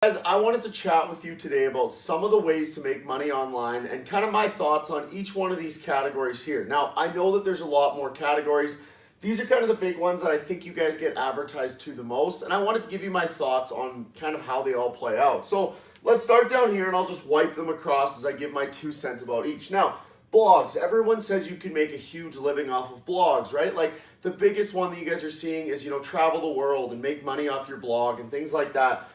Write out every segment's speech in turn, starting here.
Guys, I wanted to chat with you today about some of the ways to make money online and kind of my thoughts on each one of these categories here. Now, I know that there's a lot more categories. These are kind of the big ones that I think you guys get advertised to the most, and I wanted to give you my thoughts on kind of how they all play out. So let's start down here and I'll just wipe them across as I give my 2 cents about each. Now, blogs. Everyone says you can make a huge living off of blogs, right? Like the biggest one that you guys are seeing is, travel the world and make money off your blog and things like that.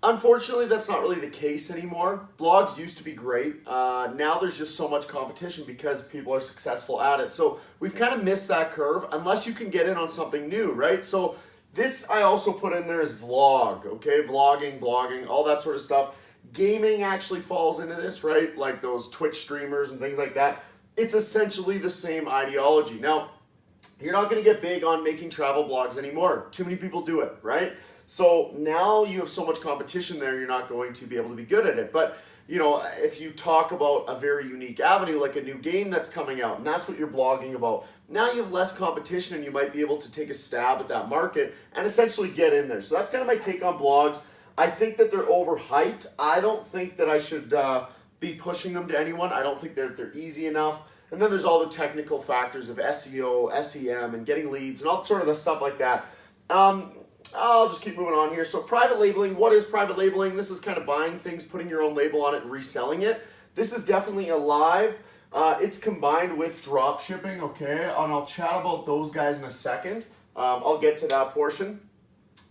Unfortunately, that's not really the case anymore. Blogs used to be great. Now there's just so much competition because people are successful at it. So we've kind of missed that curve unless you can get in on something new, right? So this I also put in there as vlog, okay? Vlogging, blogging, all that sort of stuff. Gaming actually falls into this, right? Like those Twitch streamers and things like that. It's essentially the same ideology. Now, you're not going to get big on making travel blogs anymore. Too many people do it, right? So now you have so much competition there, you're not going to be able to be good at it. But, if you talk about a very unique avenue, like a new game that's coming out, and that's what you're blogging about, now you have less competition and you might be able to take a stab at that market and essentially get in there. So that's kind of my take on blogs. I think that they're overhyped. I don't think that I should be pushing them to anyone. I don't think they're easy enough. And then there's all the technical factors of SEO, SEM, and getting leads and all sort of the stuff like that. I'll just keep moving on here. So private labeling, what is private labeling? This is kind of buying things, putting your own label on it and reselling it. This is definitely alive. It's combined with drop shipping, okay? And I'll chat about those guys in a second. I'll get to that portion.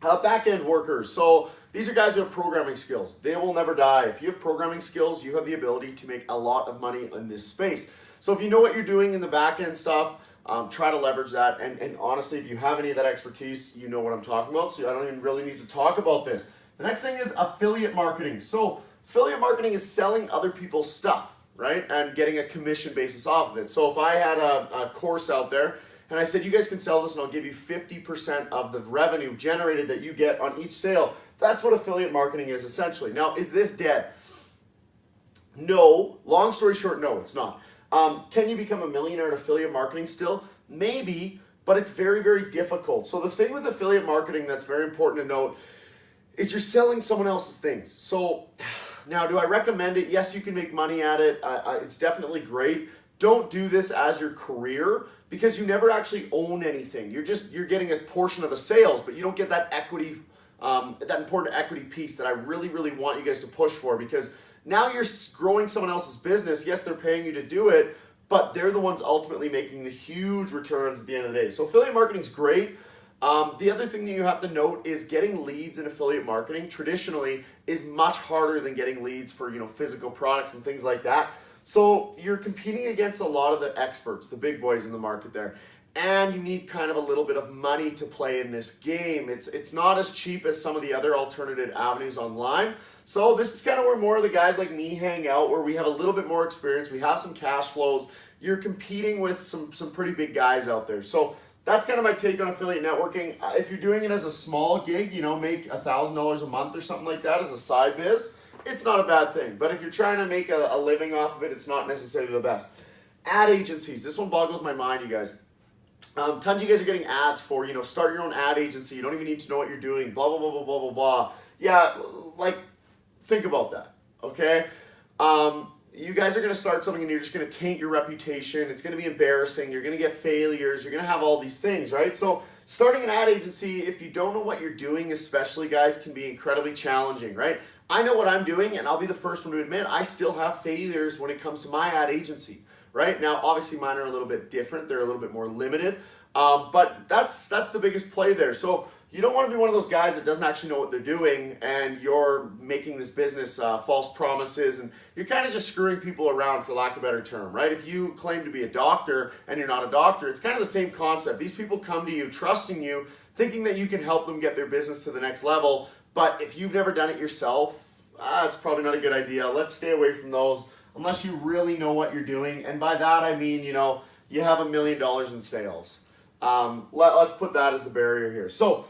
Back-end workers. So these are guys who have programming skills. They will never die. If you have programming skills, you have the ability to make a lot of money in this space. So if you know what you're doing in the back-end stuff, try to leverage that. And honestly, if you have any of that expertise, you know what I'm talking about. So I don't even really need to talk about this. The next thing is affiliate marketing. So affiliate marketing is selling other people's stuff, right? And getting a commission basis off of it. So if I had a course out there and I said, you guys can sell this and I'll give you 50% of the revenue generated that you get on each sale. That's what affiliate marketing is essentially. Now, is this dead? No. Long story short, no, it's not. Can you become a millionaire at affiliate marketing still? Maybe, but it's very, very difficult. So the thing with affiliate marketing that's very important to note is you're selling someone else's things. So now, do I recommend it? Yes, you can make money at it. It's definitely great. Don't do this as your career because you never actually own anything. You're getting a portion of the sales, but you don't get that equity, that important equity piece that I really, really want you guys to push for, because now you're growing someone else's business. Yes, they're paying you to do it, but they're the ones ultimately making the huge returns at the end of the day. So affiliate marketing is great. The other thing that you have to note is getting leads in affiliate marketing traditionally is much harder than getting leads for physical products and things like that. So you're competing against a lot of the experts, the big boys in the market there. And you need kind of a little bit of money to play in this game. It's not as cheap as some of the other alternative avenues online. So this is kind of where more of the guys like me hang out, where we have a little bit more experience. We have some cash flows. You're competing with some pretty big guys out there. So that's kind of my take on affiliate networking. If you're doing it as a small gig, make $1,000 a month or something like that as a side biz, it's not a bad thing. But if you're trying to make a living off of it, it's not necessarily the best. Ad agencies. This one boggles my mind, you guys. Tons of you guys are getting ads for, start your own ad agency. You don't even need to know what you're doing. Blah, blah, blah, blah, blah, blah, blah. Yeah, think about that, okay? You guys are going to start something and you're just going to taint your reputation. It's going to be embarrassing. You're going to get failures. You're going to have all these things, right? So starting an ad agency, if you don't know what you're doing, especially guys, can be incredibly challenging, right? I know what I'm doing, and I'll be the first one to admit I still have failures when it comes to my ad agency, right? Now, obviously mine are a little bit different. They're a little bit more limited, but that's the biggest play there. So you don't want to be one of those guys that doesn't actually know what they're doing and you're making this business false promises and you're kind of just screwing people around, for lack of a better term, right? If you claim to be a doctor and you're not a doctor, it's kind of the same concept. These people come to you trusting you, thinking that you can help them get their business to the next level. But if you've never done it yourself, it's probably not a good idea. Let's stay away from those unless you really know what you're doing. And by that, I mean, you have $1 million in sales. Let's put that as the barrier here. So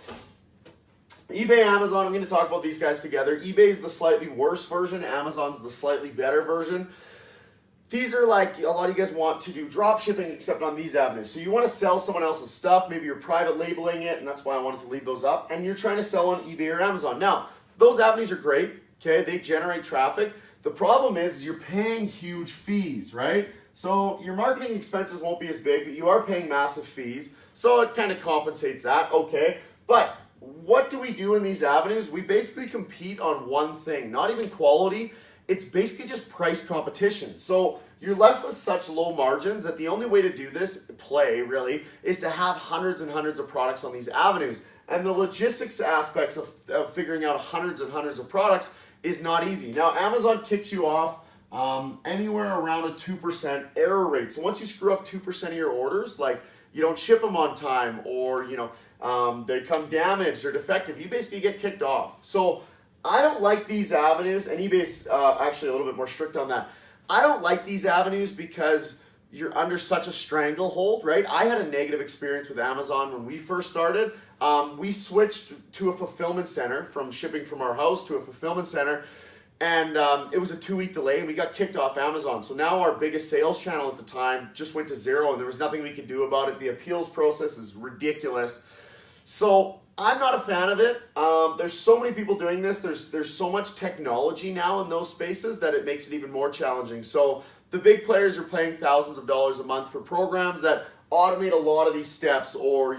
eBay, Amazon, I'm going to talk about these guys together. eBay is the slightly worse version. Amazon's the slightly better version. these are like, a lot of you guys want to do drop shipping except on these avenues. So you want to sell someone else's stuff, maybe you're private labeling it, and that's why I wanted to leave those up, and you're trying to sell on eBay or Amazon. Now, those avenues are great, okay? They generate traffic. The problem is you're paying huge fees, right? So your marketing expenses won't be as big, but you are paying massive fees, so it kind of compensates that, okay? But what do we do in these avenues? We basically compete on one thing, not even quality. It's basically just price competition. So you're left with such low margins that the only way to do this play really is to have hundreds and hundreds of products on these avenues. And the logistics aspects of figuring out hundreds and hundreds of products is not easy. Now, Amazon kicks you off anywhere around a 2% error rate. So once you screw up 2% of your orders, like you don't ship them on time, or they come damaged or defective, you basically get kicked off. So I don't like these avenues, and eBay's actually a little bit more strict on that. I don't like these avenues because you're under such a stranglehold, right? I had a negative experience with Amazon when we first started. We switched to a fulfillment center, from shipping from our house to a fulfillment center, and it was a 2-week delay, and we got kicked off Amazon. So now our biggest sales channel at the time just went to zero, and there was nothing we could do about it. The appeals process is ridiculous. So I'm not a fan of it. There's so many people doing this. There's so much technology now in those spaces that it makes it even more challenging. So the big players are paying thousands of dollars a month for programs that automate a lot of these steps, or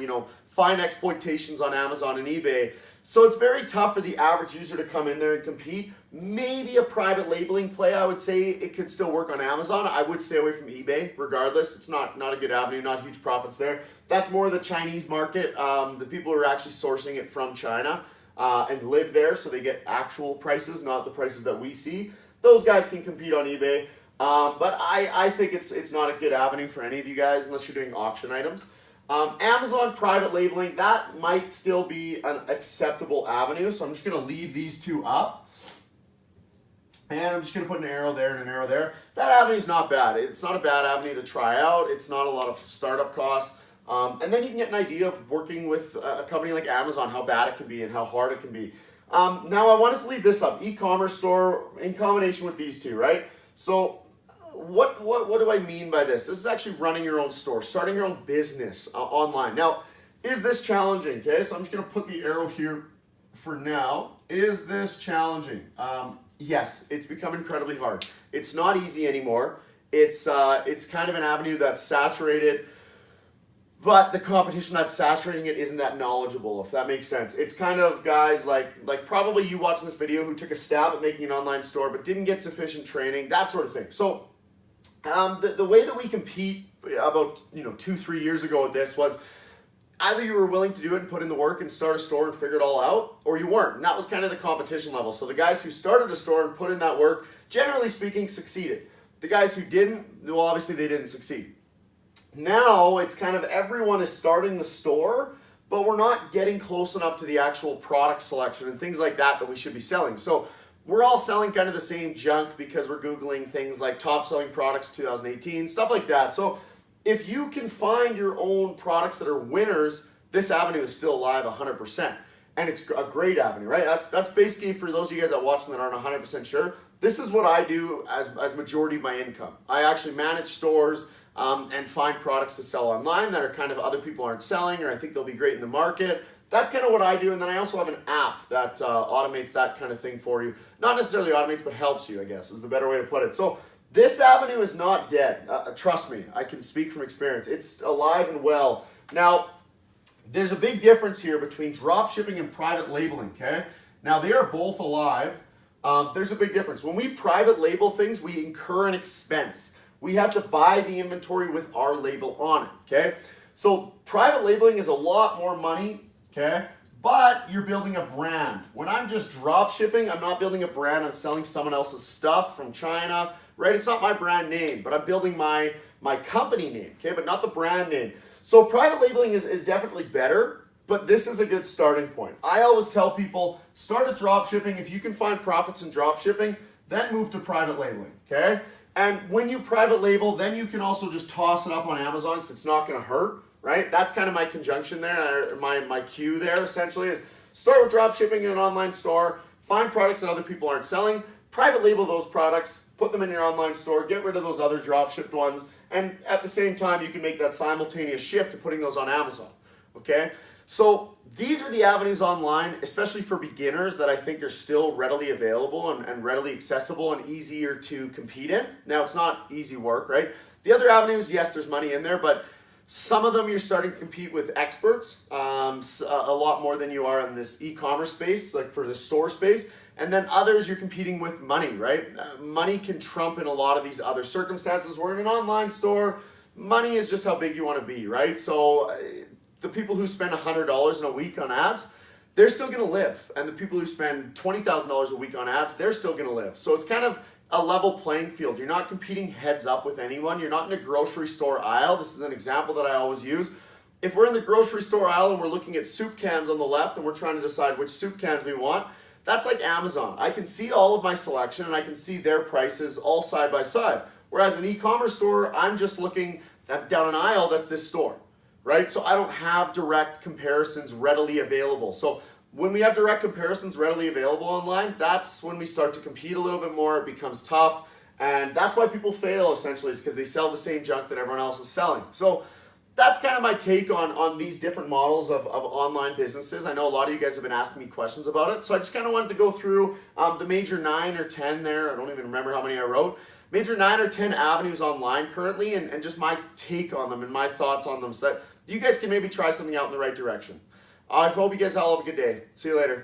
find exploitations on Amazon and eBay. So it's very tough for the average user to come in there and compete. Maybe a private labeling play, I would say it could still work on Amazon. I would stay away from eBay regardless. It's not a good avenue, not huge profits there. That's more the Chinese market, the people who are actually sourcing it from China and live there, so they get actual prices, not the prices that we see. Those guys can compete on eBay, but I think it's not a good avenue for any of you guys unless you're doing auction items. Amazon private labeling, that might still be an acceptable avenue, so I'm just going to leave these two up. And I'm just going to put an arrow there and an arrow there. That avenue is not bad. It's not a bad avenue to try out. It's not a lot of startup costs. And then you can get an idea of working with a company like Amazon, how bad it can be and how hard it can be. Now I wanted to leave this up, e-commerce store in combination with these two, right? So what do I mean by this? This is actually running your own store, starting your own business online. Now, is this challenging? Okay, so I'm just going to put the arrow here for now. Is this challenging? Yes, it's become incredibly hard. It's not easy anymore. It's kind of an avenue that's saturated, but the competition that's saturating it isn't that knowledgeable, if that makes sense. It's kind of guys like probably you watching this video who took a stab at making an online store but didn't get sufficient training, that sort of thing. So the way that we compete about 2-3 years ago with this was either you were willing to do it and put in the work and start a store and figure it all out, or you weren't. And that was kind of the competition level. So the guys who started a store and put in that work, generally speaking, succeeded. The guys who didn't, well, obviously they didn't succeed. Now it's kind of everyone is starting the store, but we're not getting close enough to the actual product selection and things like that we should be selling. So we're all selling kind of the same junk because we're Googling things like top selling products 2018, stuff like that. So if you can find your own products that are winners, this avenue is still alive 100%. And it's a great avenue, right? That's basically, for those of you guys that watching that aren't 100% sure, this is what I do as majority of my income. I actually manage stores and find products to sell online that are kind of other people aren't selling, or I think they'll be great in the market. That's kind of what I do. And then I also have an app that automates that kind of thing for you. Not necessarily automates, but helps you, I guess, is the better way to put it. So this avenue is not dead. Trust me, I can speak from experience. It's alive and well. Now, there's a big difference here between drop shipping and private labeling, okay? Now, they are both alive. There's a big difference. When we private label things, we incur an expense. We have to buy the inventory with our label on it, okay? So private labeling is a lot more money, okay? But you're building a brand. When I'm just drop shipping, I'm not building a brand. I'm selling someone else's stuff from China, right? It's not my brand name, but I'm building my company name, okay? But not the brand name. So private labeling is definitely better, but this is a good starting point. I always tell people, start at drop shipping. If you can find profits in drop shipping, then move to private labeling, okay? And when you private label, then you can also just toss it up on Amazon because it's not going to hurt, right? That's kind of my conjunction there, my cue there essentially is start with drop shipping in an online store, find products that other people aren't selling, private label those products, put them in your online store, get rid of those other drop shipped ones, and at the same time, you can make that simultaneous shift to putting those on Amazon, okay? So these are the avenues online, especially for beginners, that I think are still readily available and readily accessible and easier to compete in. Now, it's not easy work, right? The other avenues, yes, there's money in there, but some of them you're starting to compete with experts, a lot more than you are in this e-commerce space, like for the store space. And then others, you're competing with money, right? Money can trump in a lot of these other circumstances. We're in an online store. Money is just how big you want to be, right? So the people who spend $100 in a week on ads, they're still going to live. And the people who spend $20,000 a week on ads, they're still going to live. So it's kind of a level playing field. You're not competing heads up with anyone. You're not in a grocery store aisle. This is an example that I always use. If we're in the grocery store aisle and we're looking at soup cans on the left and we're trying to decide which soup cans we want, that's like Amazon. I can see all of my selection and I can see their prices all side by side. Whereas an e-commerce store, I'm just looking down an aisle, that's this store, right? So I don't have direct comparisons readily available. So when we have direct comparisons readily available online, that's when we start to compete a little bit more. It becomes tough. And that's why people fail, essentially, is because they sell the same junk that everyone else is selling. So that's kind of my take on these different models of online businesses. I know a lot of you guys have been asking me questions about it. So I just kind of wanted to go through the major 9 or 10 there. I don't even remember how many I wrote. Major 9 or 10 avenues online currently, and just my take on them and my thoughts on them, so that you guys can maybe try something out in the right direction. I hope you guys all have a good day. See you later.